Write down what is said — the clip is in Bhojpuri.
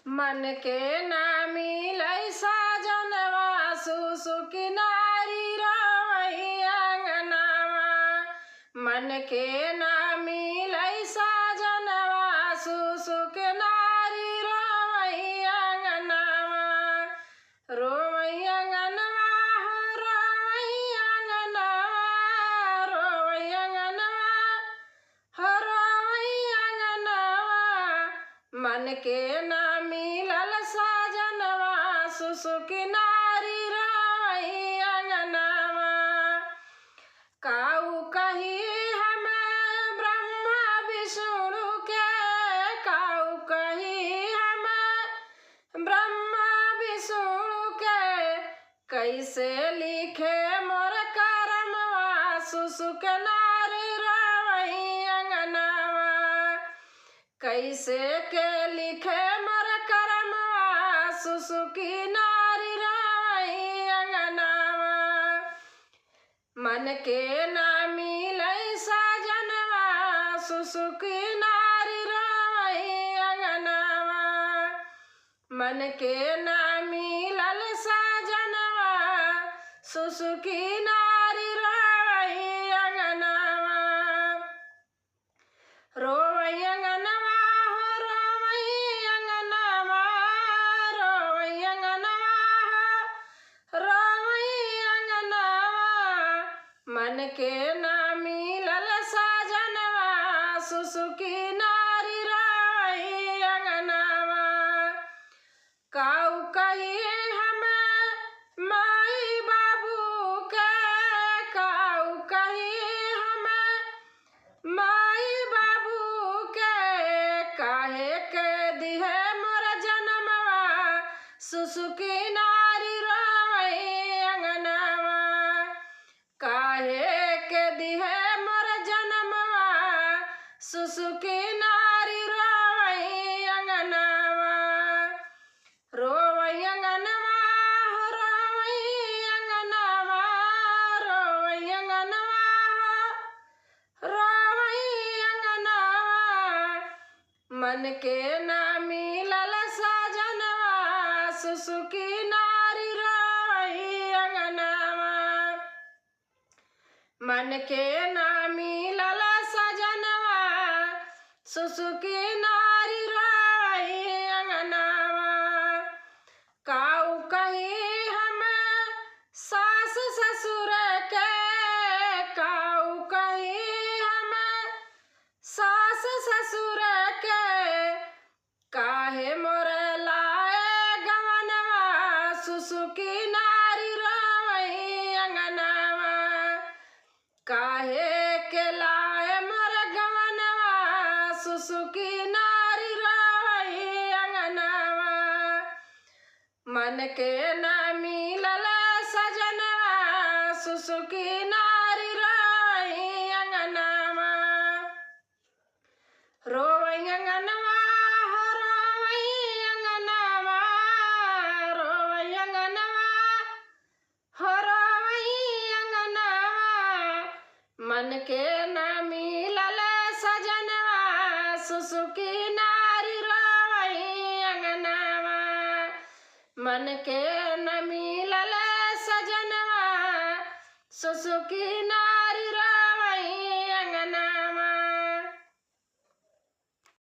मन के ना मिलै साजनवा सुसुकी नारी रोवै अंगनावा। मन के ना मिलै साजनवा सुसुकी नारी रोवै अंगनावा। रोवै अंगनवा हो रोवै अंगनवा, रोवै अंगनवा हो रोवै अंगनवा। मन के ना मिलल साजनवा सुसुकी नारी रोवै अंगनवा। काऊ कही हमें ब्रह्मा विष्णु के, काऊ कही हमें ब्रह्मा विष्णु के। कैसे लिखे मोर करमवा सुसुकी नारी रोवै अंगनवा। कैसे के लिखे मोर करमवा सुसुकी नारी रोवै अंगनवा। मन के ना मिलै साजनवा सुसुकी नारी रोवै अंगनवा। मन के ना मिलल साजनवा सुसुकी नारी रोवै अंगनवा। रोवै अंगनवा हो रोवै अंगनवा, रोवै अंगनवा हो रोवै अंगनवा। मन के ना मिलल साजनवा सुसुकी नारी रोवै अंगनवा। काऊ कही हमें माई बाबू के, काऊ कही हमें माई बाबू के। काहे के दिहे मोर जनमवा सुसुकी नारी रोवै अंगनवा। काहे के दिहे मोर जनमवा सुसुकी नारी रोवै अंगनवा। रोवै अंगनवा हो रोवै अंगनवा, रोवै अंगनवा हो रोवै अंगनवा। मन के ना मिलल साजनवा सुसुकी नारी रोवै अंगनवा। मन के ना मिलल सजनवा सुसुकी नारी रोवै अंगनवा। काऊ कही हमें सास ससुर के, काऊ कही हमें सास ससुर के। काहे मोर लाए गवनवा सुसुकी नारी रोवै अंगनवा। काहे के लाए मोर गवनवा सुसुकी नारी रोवै अंगनवा। मन के ना मिलल सजनवा सुसुकी नारी रोवै अंगनवा। रोवै अंगनवा हो रोवै अंगनवा, रोवै अंगनवा हो रोवै अंगनवा। मन के ना मिलल सजनवा सुसुकी नारी रोवै अंगनवा। मन के न मिलल सजनवा सुसुकी नारी